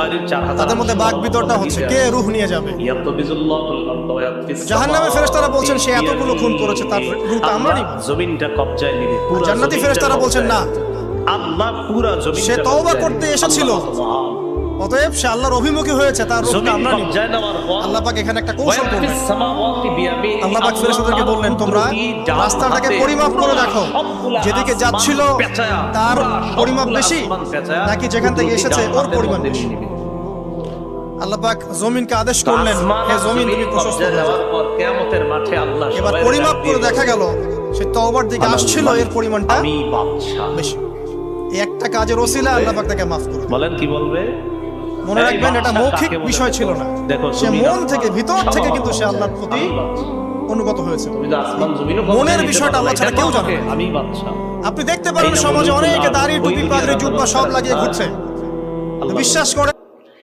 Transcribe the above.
বুখারীর 4000 তাদের মধ্যে বাক বিতরটা হচ্ছে কে রূহ নিয়ে যাবে। জাহান্নামের ফেরেশতারা বলছেন সে এতগুলো খুন করেছে, তার রূহটা আমরা নিব। জমিনটা কবজায় নিবে। জান্নাতি ফেরেশতারা বলছেন না, আল্লাহ পুরা জমিন, সে তওবা করতে এসেছিল, অতএব সে আল্লাহর অভিমুখী হয়েছে, তার রূহটা আমরা নিব। আল্লাহ পাক এখানে একটা কৌশল করলেন। আল্লাহ পাক ফেরেশতাদেরকে বললেন তোমরা রাস্তাটাকে পরিমাপ করে দেখো, যেদিকে যাচ্ছিল তার পরিমাপ বেশি নাকি যেখান থেকে এসেছে ওর পরিমাণ বেশি। আল্লাহ পাক জমিনকে আদেশ করলেন, হে জমিন তুমি প্রশস্ত হয়ে যাও। কিয়ামতের মাঠে আল্লাহ এবার পরিমাপ করে দেখা গেল সে তওবার দিকে আসছিল, এর পরিমাণটা আমি বাদশা। বেশি। এই একটা কাজের ওসিলা আল্লাহ পাক তাকে maaf করে দিলেন। বলেন কি বলবে? মনে রাখবেন এটা মৌখিক বিষয় ছিল না, সে মন থেকে ভিতর থেকে কিন্তু সে আল্লাহর প্রতি অনুগত হয়েছে। মনের বিষয়টা আল্লাহ ছাড়া কেউ জানে না। আমি বাদশা। আপনি দেখতে পারেন সমাজে অনেকে দাড়ি টুপি পাগড়ি জুব্বা সব লাগিয়ে ঘুরছে, বিশ্বাস করে